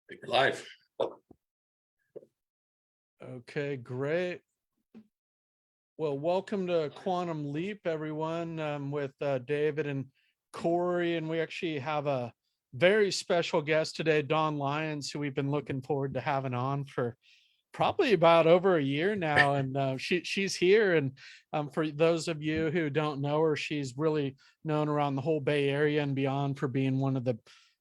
We're live. Okay, great. Well, welcome to Quantum Leap, everyone. With David and Cory, and we actually have a very special guest today, Dawn Lyons, who we've been looking forward to having on for probably about over a year now. And she's here. And for those of you who don't know her, she's really known around the whole Bay Area and beyond for being one of the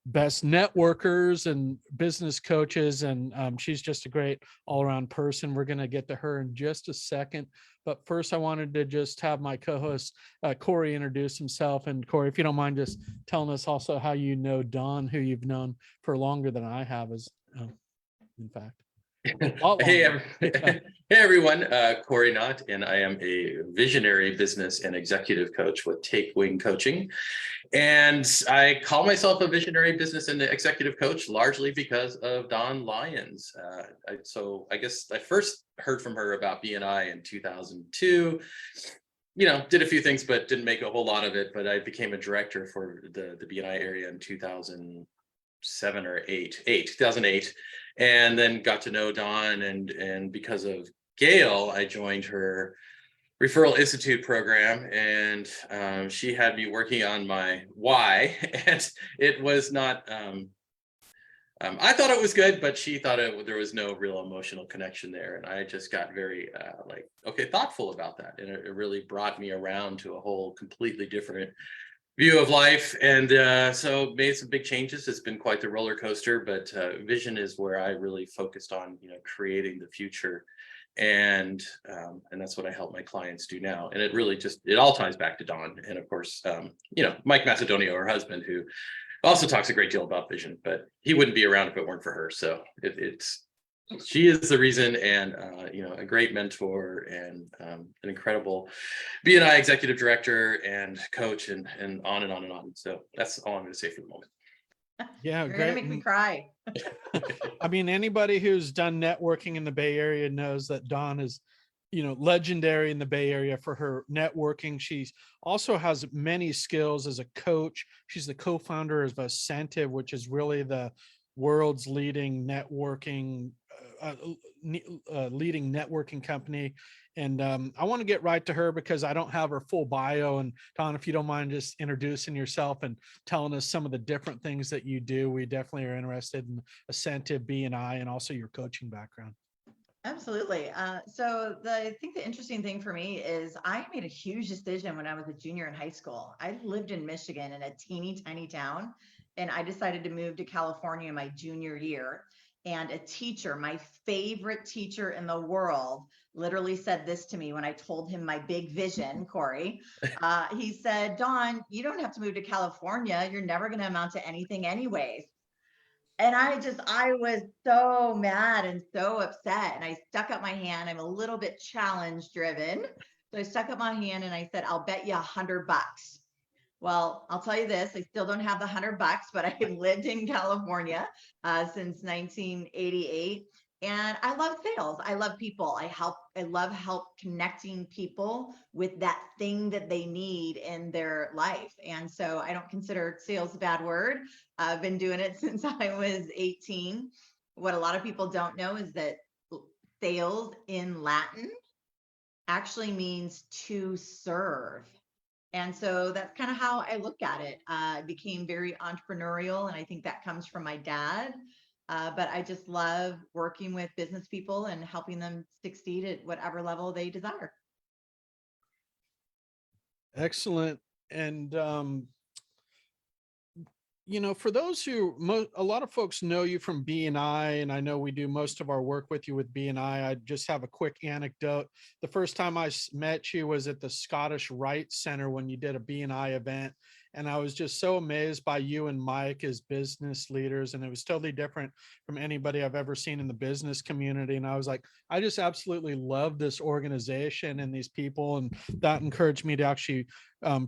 best networkers and business coaches. And she's just a great all-around person. We're going to get to her in just a second. But first, I wanted to just have my co-host, Cory, introduce himself. And Cory, if you don't mind just telling us also how you know Dawn, who you've known for longer than I have, in fact. Hey everyone, Cory Knott, and I am a visionary business and executive coach with Take Wing Coaching. And I call myself a visionary business and executive coach largely because of Dawn Lyons. So I guess I first heard from her about BNI in 2002. Did a few things, but didn't make a whole lot of it. But I became a director for the BNI area in 2008, and then got to know Dawn, and because of Gail, I joined her Referral Institute program, and she had me working on my why, and it was not. I thought it was good, but she thought there was no real emotional connection there, and I just got very thoughtful about that, and it really brought me around to a whole completely different view of life, and so made some big changes. It's been quite the roller coaster, but vision is where I really focused on, creating the future, and that's what I help my clients do now. And it really it all ties back to Dawn, and of course, Mike Macedonio, her husband, who also talks a great deal about vision, but he wouldn't be around if it weren't for her. So she is the reason, and a great mentor, and an incredible BNI executive director and coach, and on and on and on. So that's all I'm going to say for the moment. Yeah, You're great. gonna make me cry. I mean, anybody who's done networking in the Bay Area knows that Dawn is, legendary in the Bay Area for her networking. She also has many skills as a coach. She's the co-founder of Ascentive, which is really the world's leading networking company. And I want to get right to her because I don't have her full bio. And Dawn, if you don't mind just introducing yourself and telling us some of the different things that you do, we definitely are interested in Ascentive, BNI, and also your coaching background. Absolutely. I think the interesting thing for me is I made a huge decision when I was a junior in high school. I lived in Michigan in a teeny tiny town, and I decided to move to California my junior year. And a teacher, my favorite teacher in the world, literally said this to me when I told him my big vision, Cory. He said, Dawn, you don't have to move to California. You're never going to amount to anything anyways. And I was so mad and so upset. And I stuck up my hand. I'm a little bit challenge driven. So I stuck up my hand and I said, I'll bet you $100. Well, I'll tell you this, I still don't have the $100, but I have lived in California since 1988. And I love sales. I love people. I love help connecting people with that thing that they need in their life. And so I don't consider sales a bad word. I've been doing it since I was 18. What a lot of people don't know is that sales in Latin actually means to serve. And so that's kind of how I look at it. I became very entrepreneurial, and I think that comes from my dad. But I just love working with business people and helping them succeed at whatever level they desire. Excellent. And for those who, a lot of folks know you from BNI, and I know we do most of our work with you with BNI. I just have a quick anecdote. The first time I met you was at the Scottish Rite Center when you did a BNI event. And I was just so amazed by you and Mike as business leaders. And it was totally different from anybody I've ever seen in the business community. And I was like, I just absolutely love this organization and these people. And that encouraged me to actually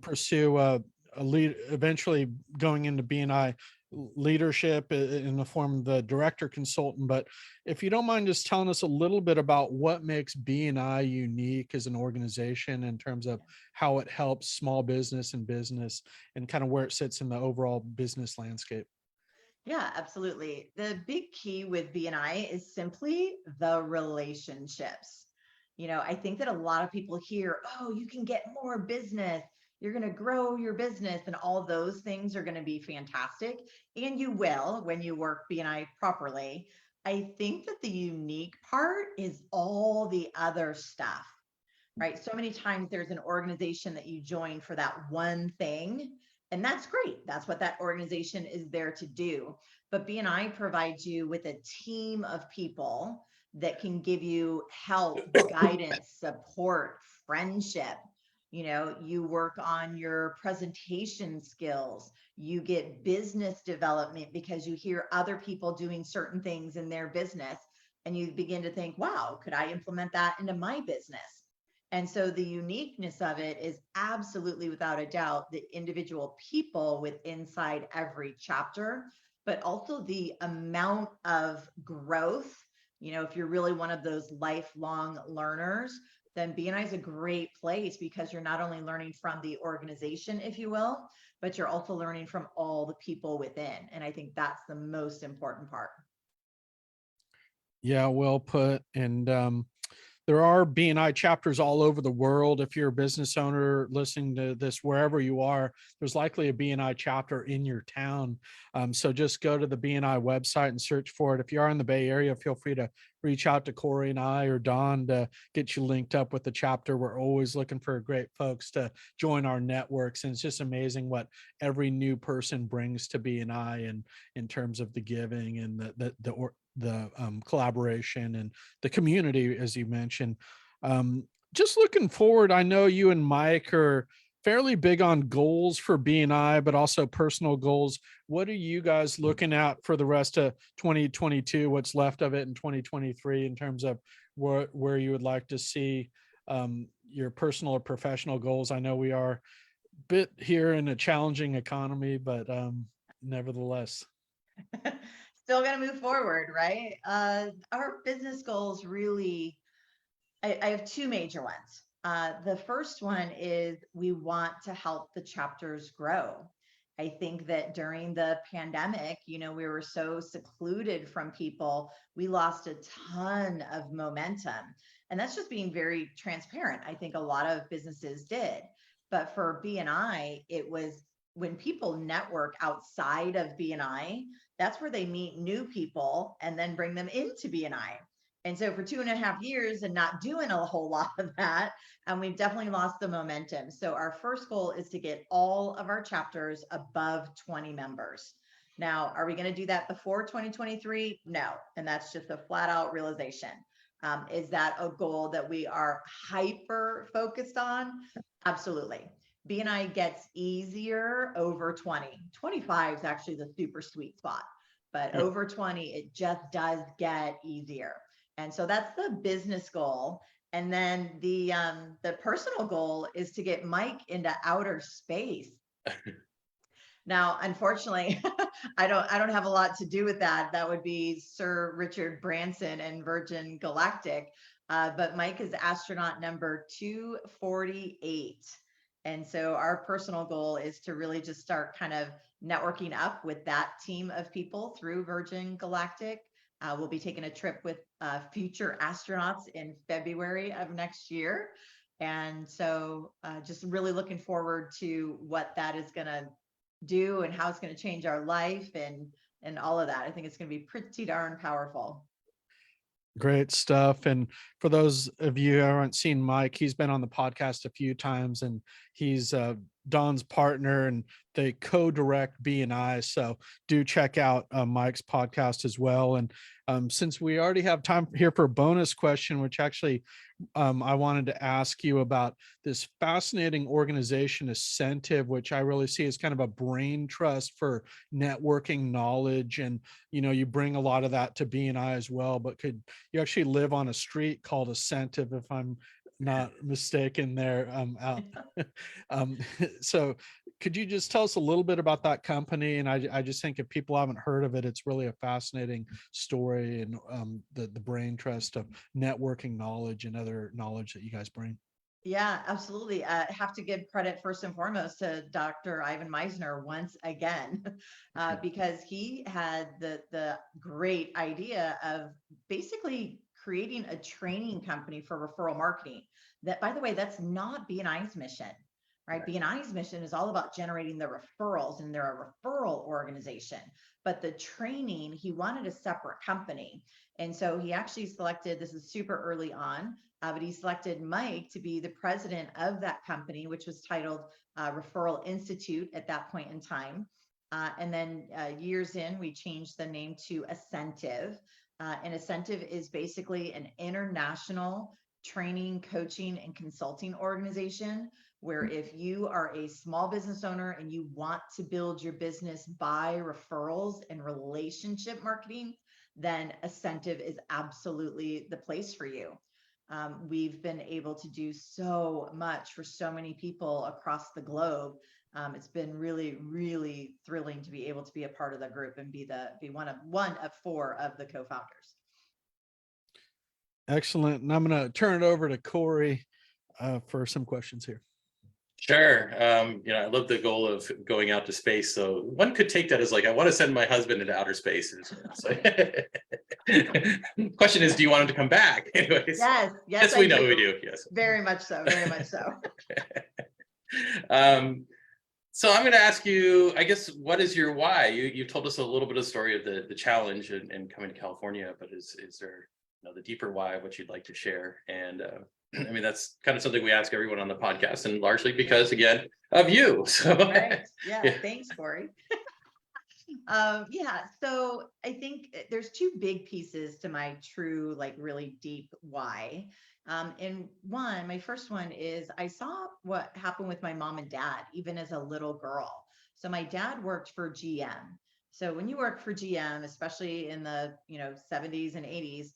pursue a lead, eventually going into BNI leadership in the form of the director consultant. But if you don't mind just telling us a little bit about what makes BNI unique as an organization in terms of how it helps small business and kind of where it sits in the overall business landscape. Yeah, absolutely. The big key with BNI is simply the relationships. I think that a lot of people hear, oh, you can get more business, you're going to grow your business, and all those things are going to be fantastic. And you will when you work BNI properly. I think that the unique part is all the other stuff, right? So many times there's an organization that you join for that one thing, and that's great. That's what that organization is there to do. But BNI provides you with a team of people that can give you help, guidance, support, friendship. You work on your presentation skills. You get business development because you hear other people doing certain things in their business, and you begin to think, wow, could I implement that into my business? And so the uniqueness of it is absolutely, without a doubt, the individual people with inside every chapter, but also the amount of growth. If you're really one of those lifelong learners, then BNI is a great place because you're not only learning from the organization, if you will, but you're also learning from all the people within. And I think that's the most important part. Yeah, well put. And there are BNI chapters all over the world. If you're a business owner listening to this, wherever you are, there's likely a BNI chapter in your town. So just go to the BNI website and search for it. If you are in the Bay Area, feel free to reach out to Cory and I or Don to get you linked up with the chapter. We're always looking for great folks to join our networks. And it's just amazing what every new person brings to BNI and in terms of the giving and the collaboration and the community, as you mentioned. Just looking forward, I know you and Mike are fairly big on goals for BNI, but also personal goals. What are you guys looking at for the rest of 2022? What's left of it in 2023 in terms of where you would like to see your personal or professional goals? I know we are a bit here in a challenging economy, but nevertheless. Still got to move forward, right? Our business goals really, I have two major ones. The first one is we want to help the chapters grow. I think that during the pandemic, we were so secluded from people, we lost a ton of momentum. And that's just being very transparent. I think a lot of businesses did. But for BNI, it was when people network outside of BNI, that's where they meet new people and then bring them into BNI. And so for 2.5 years and not doing a whole lot of that, and we've definitely lost the momentum. So our first goal is to get all of our chapters above 20 members. Now, are we going to do that before 2023? No. And that's just a flat out realization. Is that a goal that we are hyper focused on? Absolutely. BNI gets easier over 20. 25 is actually the super sweet spot, but over 20, it just does get easier. And so that's the business goal. And then the personal goal is to get Mike into outer space. Now, unfortunately, I don't have a lot to do with that. That would be Sir Richard Branson and Virgin Galactic. But Mike is astronaut number 248. And so our personal goal is to really just start kind of networking up with that team of people through Virgin Galactic. We'll be taking a trip with future astronauts in February of next year. And so just really looking forward to what that is going to do and how it's going to change our life and all of that. I think it's going to be pretty darn powerful. Great stuff. And for those of you who haven't seen Mike, he's been on the podcast a few times, and he's Don's partner, and they co-direct BNI. So do check out Mike's podcast as well. And since we already have time here for a bonus question, which actually I wanted to ask you about this fascinating organization, Ascentive, which I really see as kind of a brain trust for networking knowledge. And, you bring a lot of that to BNI as well, but could you actually live on a street called Ascentive, if I'm not mistaken there out. So could you just tell us a little bit about that company? And I just think if people haven't heard of it, it's really a fascinating story, and the brain trust of networking knowledge and other knowledge that you guys bring. Yeah, absolutely. Have to give credit first and foremost to Dr. Ivan Meisner once again, because he had the great idea of basically creating a training company for referral marketing. That, by the way, that's not BNI's mission, right? Right. BNI's mission is all about generating the referrals, and they're a referral organization. But the training, he wanted a separate company. And so he actually selected, this is super early on, but he selected Mike to be the president of that company, which was titled Referral Institute at that point in time. And then years in, we changed the name to Ascentive. And Ascentive is basically an international training, coaching, and consulting organization where if you are a small business owner and you want to build your business by referrals and relationship marketing, then Ascentive is absolutely the place for you. We've been able to do so much for so many people across the globe. It's been really, really thrilling to be able to be a part of the group and be one of four of the co-founders. Excellent. And I'm going to turn it over to Cory for some questions here. Sure. I love the goal of going out to space. So one could take that as like, I want to send my husband into outer space. So, question is, do you want him to come back? Anyways, Yes, we know we do. Yes, very much so. Very much so. So I'm going to ask you, I guess, what is your why? You told us a little bit of the story of the challenge and coming to California, but is there the deeper why, what you'd like to share? And I mean, that's kind of something we ask everyone on the podcast, and largely because, again, of you. So right. Yeah. Yeah. Thanks, Cory. Yeah. So I think there's two big pieces to my true, like really deep why. And one, my first one is I saw what happened with my mom and dad, even as a little girl. So my dad worked for GM. So when you work for GM, especially in the 70s and 80s,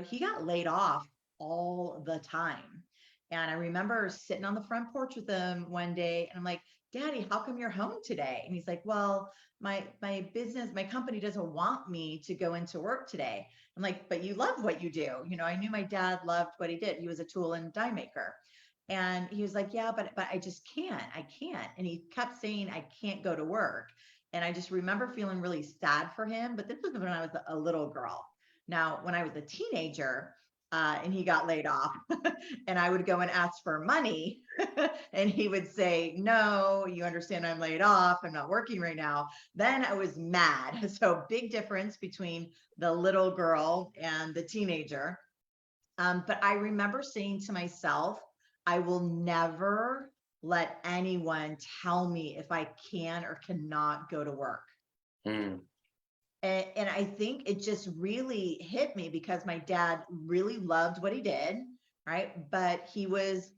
he got laid off all the time. And I remember sitting on the front porch with him one day, and I'm like, Daddy, how come you're home today? And he's like, well, my business, my company doesn't want me to go into work today. I'm like, but you love what you do. I knew my dad loved what he did. He was a tool and die maker. And he was like, yeah, but I just can't. I can't. And he kept saying, I can't go to work. And I just remember feeling really sad for him. But this was when I was a little girl. Now, when I was a teenager, and he got laid off, and I would go and ask for money, and he would say, no, you understand I'm laid off, I'm not working right now. Then I was mad. So big difference between the little girl and the teenager. But I remember saying to myself, I will never let anyone tell me if I can or cannot go to work. Mm. And I think it just really hit me because my dad really loved what he did, right? But he was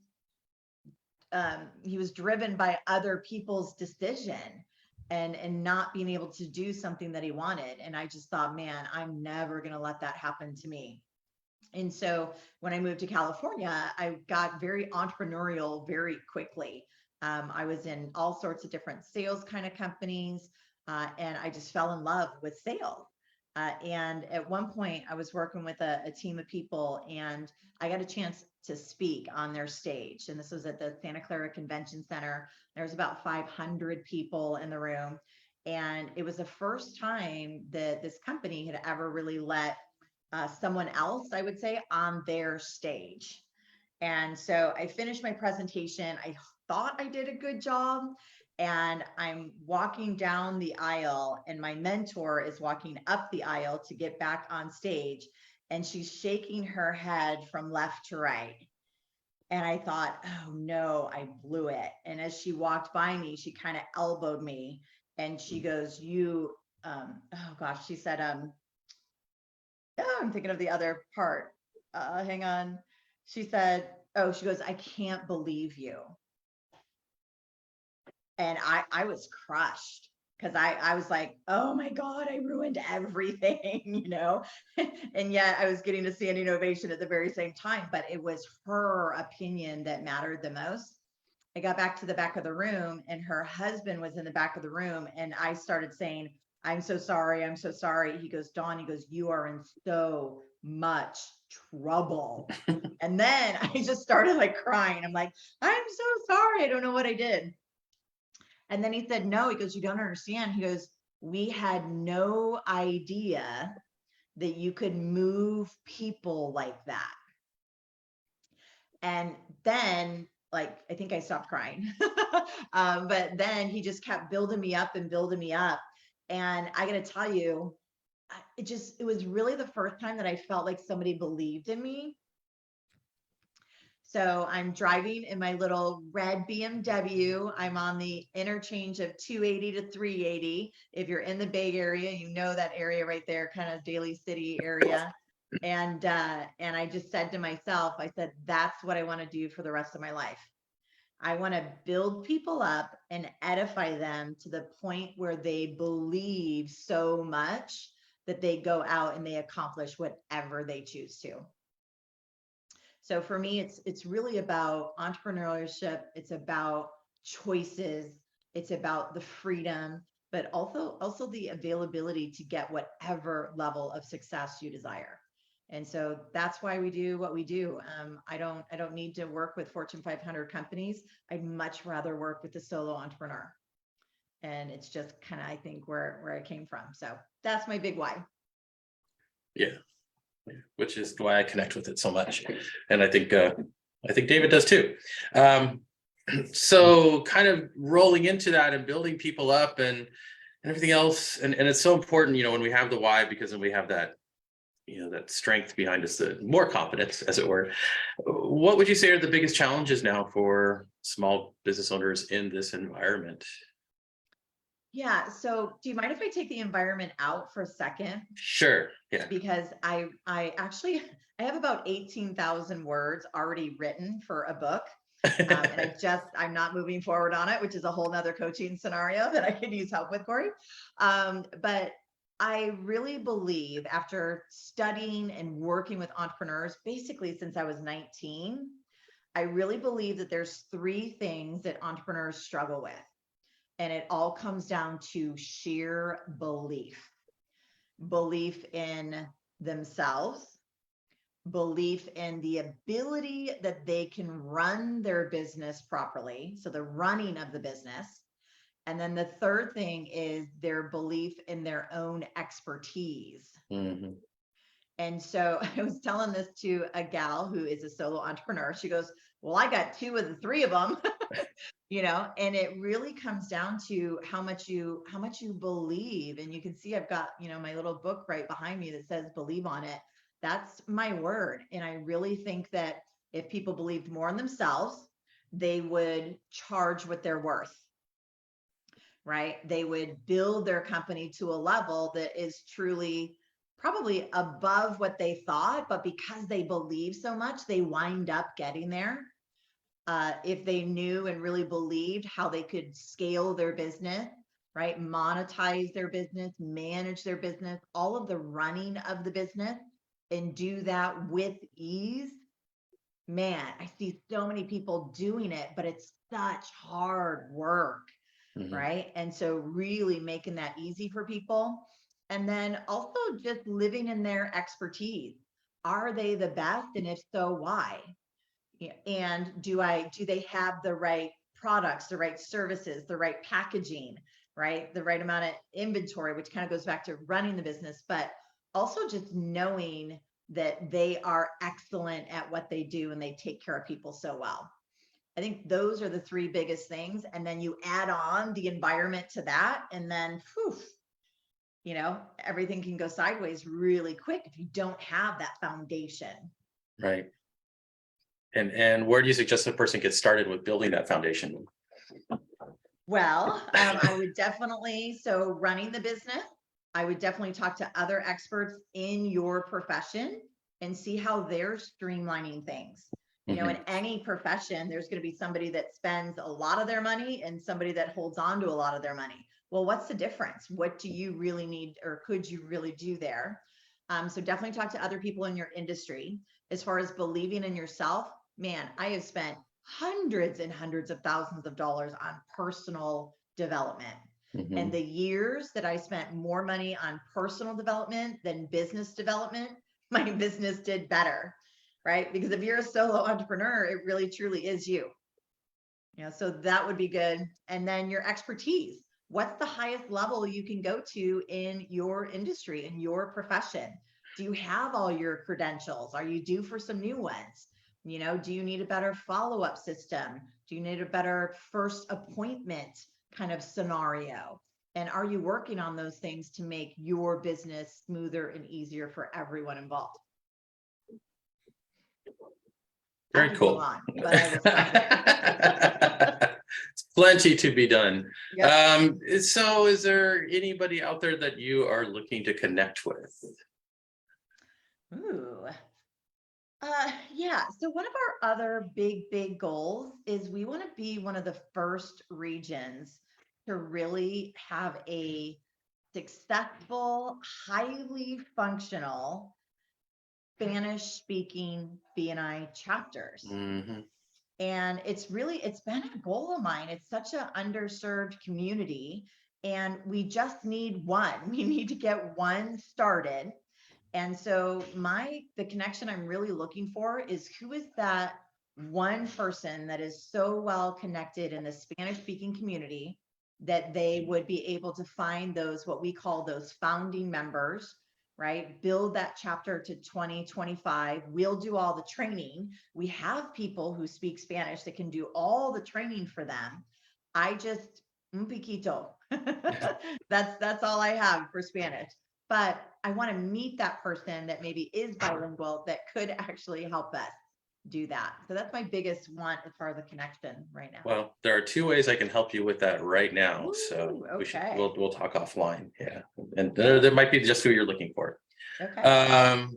driven by other people's decision and not being able to do something that he wanted. And I just thought, man, I'm never going to let that happen to me. And so when I moved to California, I got very entrepreneurial very quickly. I was in all sorts of different sales kind of companies, and I just fell in love with sales. And at one point, I was working with a team of people, and I got a chance to speak on their stage. And this was at the Santa Clara Convention Center. There was about 500 people in the room. And it was the first time that this company had ever really let someone else, I would say, on their stage. And so I finished my presentation. I thought I did a good job. And I'm walking down the aisle, and my mentor is walking up the aisle to get back on stage. And she's shaking her head from left to right. And I thought, oh no, I blew it. And as she walked by me, she kind of elbowed me, and she goes, oh gosh, she said, I'm thinking of the other part. Hang on. She said, she goes, I can't believe you. And I was crushed because I was like, oh my God, I ruined everything, and yet I was getting a standing ovation at the very same time, but it was her opinion that mattered the most. I got back to the back of the room, and her husband was in the back of the room, and I started saying, I'm so sorry. I'm so sorry. He goes, Dawn, you are in so much trouble. And then I just started like crying. I'm like, I'm so sorry. I don't know what I did. And then he said, no, he goes, you don't understand. He goes, we had no idea that you could move people like that. And then, like, I think I stopped crying. But then he just kept building me up and building me up. And I got to tell you, it was really the first time that I felt like somebody believed in me. So I'm driving in my little red BMW. I'm on the interchange of 280 to 380. If you're in the Bay Area, you know that area right there, kind of Daly City area. And I just said to myself, I said, that's what I want to do for the rest of my life. I want to build people up and edify them to the point where they believe so much that they go out and they accomplish whatever they choose to. So for me, it's really about entrepreneurship. It's about choices. It's about the freedom, but also the availability to get whatever level of success you desire. And so that's why we do what we do. I don't need to work with Fortune 500 companies. I'd much rather work with the solo entrepreneur. And it's just kind of, I think, where I came from. So that's my big why. Yeah. Which is why I connect with it so much. And I think David does too. So kind of rolling into that and building people up and everything else. And it's so important, when we have the why, because then we have that, that strength behind us, the more confidence, as it were. What would you say are the biggest challenges now for small business owners in this environment? Yeah. So do you mind if I take the environment out for a second? Sure. Yeah. Because I actually, I have about 18,000 words already written for a book. And I'm not moving forward on it, which is a whole nother coaching scenario that I could use help with, Cory. But I really believe, after studying and working with entrepreneurs, basically since I was 19, I really believe that there's three things that entrepreneurs struggle with. And it all comes down to sheer belief in themselves, belief in the ability that they can run their business properly. So the running of the business. And then the third thing is their belief in their own expertise. Mm-hmm. And so I was telling this to a gal who is a solo entrepreneur. She goes, well, I got two of the three of them, and it really comes down to how much you believe. And you can see I've got, my little book right behind me that says believe on it. That's my word. And I really think that if people believed more in themselves, they would charge what they're worth, right? They would build their company to a level that is truly probably above what they thought, but because they believe so much, they wind up getting there. If they knew and really believed how they could scale their business, right? Monetize their business, manage their business, all of the running of the business, and do that with ease. Man, I see so many people doing it, but it's such hard work, Mm-hmm. right? And so really making that easy for people. And then also just living in their expertise. Are they the best? And if so, why? And do they have the right products, the right services, the right packaging, right? The right amount of inventory, which kind of goes back to running the business, but also just knowing that they are excellent at what they do and they take care of people so well. I think those are the three biggest things. And then you add on the environment to that, and then everything can go sideways really quick if you don't have that foundation. Right. And where do you suggest a person get started with building that foundation? Well, I would definitely, so running the business, I would definitely talk to other experts in your profession and see how they're streamlining things. In any profession, there's going to be somebody that spends a lot of their money and somebody that holds on to a lot of their money. Well, what's the difference? What do you really need, or could you really do there? So definitely talk to other people in your industry. As far as believing in yourself, man, I have spent hundreds and hundreds of thousands of dollars on personal development. Mm-hmm. And the years that I spent more money on personal development than business development, my business did better, right? Because if you're a solo entrepreneur, it really truly is you. So that would be good. And then your expertise. What's the highest level you can go to in your industry, in your profession? Do you have all your credentials? Are you due for some new ones? Do you need a better follow-up system? Do you need a better first appointment kind of scenario? And are you working on those things to make your business smoother and easier for everyone involved? I Very could go cool. on, but I will stop there. It's plenty to be done. Yep. So is there anybody out there that you are looking to connect with? Ooh. Yeah. So one of our other big goals is we want to be one of the first regions to really have a successful, highly functional Spanish speaking BNI chapters. Mhm. And it's been a goal of mine. It's such an underserved community, and we just need one. We need to get one started. And so the connection I'm really looking for is, who is that one person that is so well connected in the Spanish speaking community that they would be able to find those, what we call those founding members, right? Build that chapter to 2025. We'll do all the training. We have people who speak Spanish that can do all the training for them. I just, un piquito. That's all I have for Spanish. But I want to meet that person that maybe is bilingual that could actually help us do that. So that's my biggest want as far as the connection right now. Well, there are two ways I can help you with that right now. So Ooh, okay. we'll talk offline. Yeah. And there might be just who you're looking for. Okay.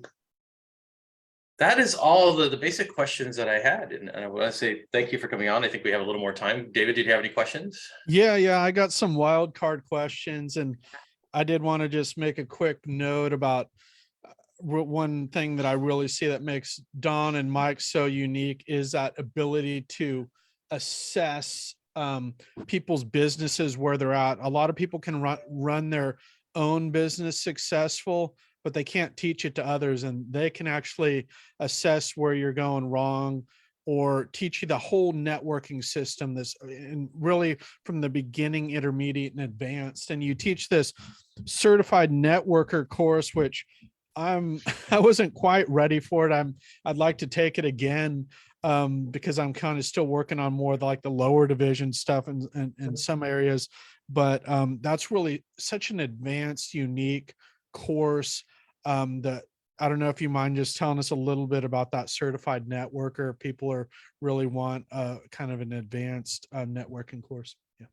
That is all the basic questions that I had. And I want to say thank you for coming on. I think we have a little more time. David, did you have any questions? Yeah, I got some wild card questions, and I did want to just make a quick note about one thing that I really see that makes Don and Mike so unique is that ability to assess people's businesses where they're at. A lot of people can run their own business successful, but they can't teach it to others, and they can actually assess where you're going wrong or teach you the whole networking system, this, and really from the beginning, intermediate, and advanced. And you teach this certified networker course, which I wasn't quite ready for it. I'd like to take it again, because I'm kind of still working on more of like the lower division stuff in some areas, but that's really such an advanced, unique course, that I don't know if you mind just telling us a little bit about that certified networker. People are really want kind of an advanced networking course. Yeah.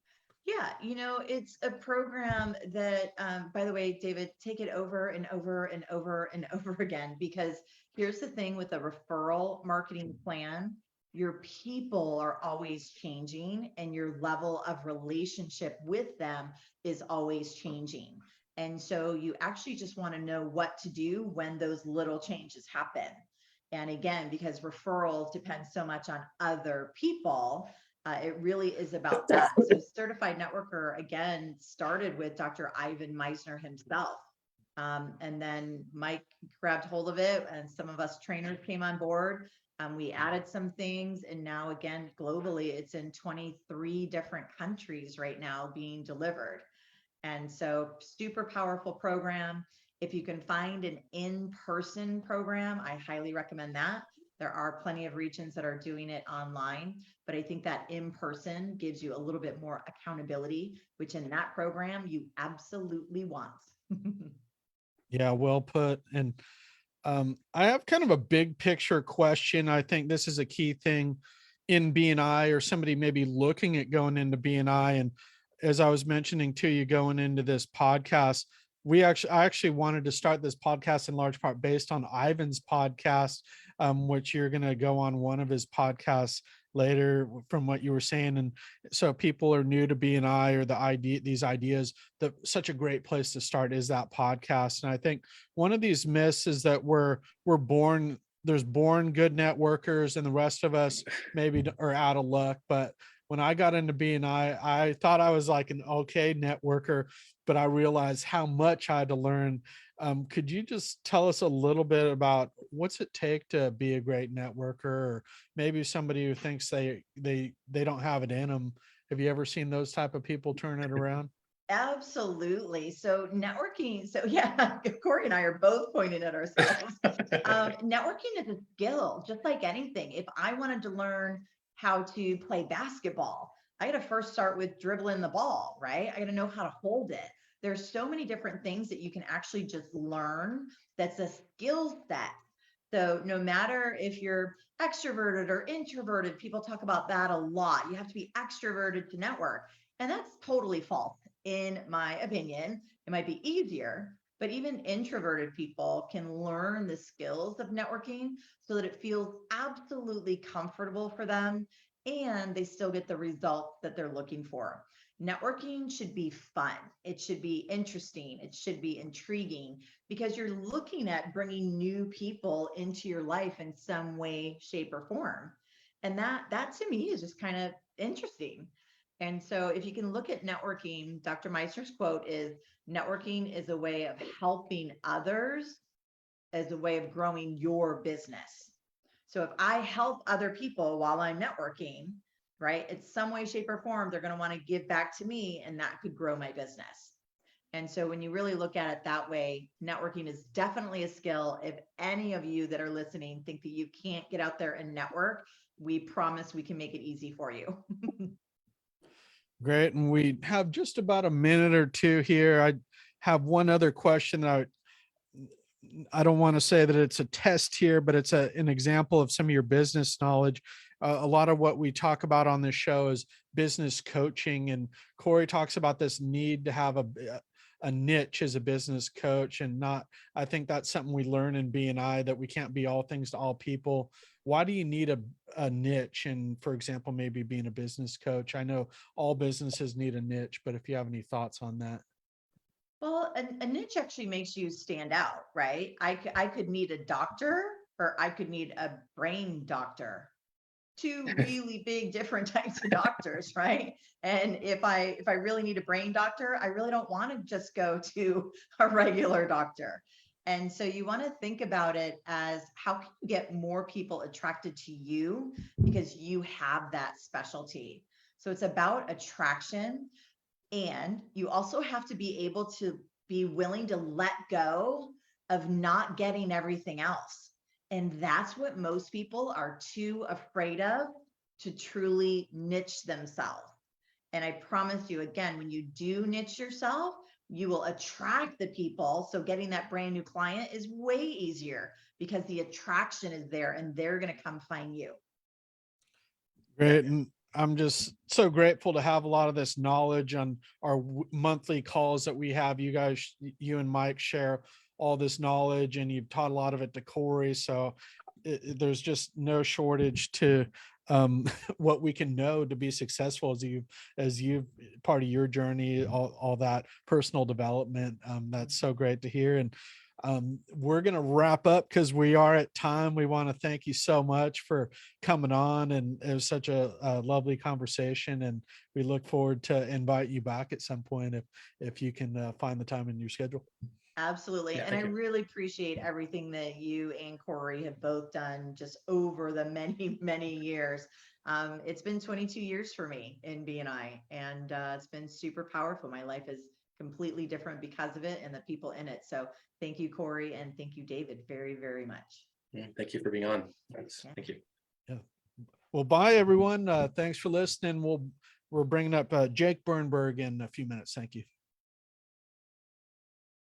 Yeah, it's a program that, by the way, David, take it over and over and over and over again, because here's the thing with a referral marketing plan, your people are always changing and your level of relationship with them is always changing. And so you actually just want to know what to do when those little changes happen. And again, because referrals depend so much on other people, it really is about that. So certified networker, again, started with Dr. Ivan Meisner himself. And then Mike grabbed hold of it, and some of us trainers came on board. We added some things, and now again, globally, it's in 23 different countries right now being delivered. And so super powerful program. If you can find an in-person program, I highly recommend that. There are plenty of regions that are doing it online, but I think that in-person gives you a little bit more accountability, which in that program you absolutely want. Yeah, well put. And I have kind of a big picture question. I think this is a key thing in BNI, or somebody maybe looking at going into BNI. And as I was mentioning to you going into this podcast, I actually wanted to start this podcast in large part based on Ivan's podcast, which you're going to go on one of his podcasts later from what you were saying. And so people are new to BNI or these ideas, that such a great place to start is that podcast. And I think one of these myths is that there's born good networkers and the rest of us maybe are out of luck, but when I got into BNI, I thought I was like an okay networker, but I realized how much I had to learn. Could you just tell us a little bit about what's it take to be a great networker, or maybe somebody who thinks they don't have it in them? Have you ever seen those type of people turn it around? Absolutely. So networking, so yeah, Cory and I are both pointing at ourselves. Networking is a skill, just like anything. If I wanted to learn how to play basketball, I got to first start with dribbling the ball, right? I got to know how to hold it. There's so many different things that you can actually just learn. That's a skill set. So no matter if you're extroverted or introverted, people talk about that a lot. You have to be extroverted to network. And that's totally false. In my opinion, it might be easier, but even introverted people can learn the skills of networking so that it feels absolutely comfortable for them and they still get the results that they're looking for. Networking should be fun. It should be interesting. It should be intriguing because you're looking at bringing new people into your life in some way, shape, or form. And that to me is just kind of interesting. And so if you can look at networking, Dr. Meister's quote is networking is a way of helping others as a way of growing your business. So if I help other people while I'm networking, right, in some way, shape, or form, they're going to want to give back to me and that could grow my business. And so when you really look at it that way, networking is definitely a skill. If any of you that are listening think that you can't get out there and network, we promise we can make it easy for you. Great. And we have just about a minute or two here. I have one other question that I don't want to say that it's a test here, but it's an example of some of your business knowledge. A lot of what we talk about on this show is business coaching, and Cory talks about this need to have a niche as a business coach, and not. I think that's something we learn in BNI, that we can't be all things to all people. Why do you need a niche? And for example, maybe being a business coach. I know all businesses need a niche, but if you have any thoughts on that. Well, a niche actually makes you stand out, right? I could need a doctor or I could need a brain doctor. Two really big different types of doctors, right? And if I really need a brain doctor, I really don't want to just go to a regular doctor. And so you want to think about it as how can you get more people attracted to you because you have that specialty. So it's about attraction. And you also have to be able to be willing to let go of not getting everything else. And that's what most people are too afraid of, to truly niche themselves. And I promise you, again, when you do niche yourself, you will attract the people. So getting that brand new client is way easier because the attraction is there and they're going to come find you. Great. And I'm just so grateful to have a lot of this knowledge on our monthly calls that we have. You guys, you and Mike share all this knowledge, and you've taught a lot of it to Cory. So there's just no shortage to what we can know to be successful as you part of your journey, all that personal development. That's so great to hear. And we're going to wrap up because we are at time. We want to thank you so much for coming on, and it was such a lovely conversation, and we look forward to invite you back at some point if you can find the time in your schedule. Absolutely. Yeah, And I thank you. really appreciate everything that you and Cory have both done just over the many, many years. It's been 22 years for me in BNI, and it's been super powerful. My life is completely different because of it and the people in it. So thank you, Cory, and thank you, David, very, very much. Yeah, thank you for being on. Thank you. Yeah. Well, bye everyone. Thanks for listening. We're bringing up Jake Bernberg in a few minutes. Thank you.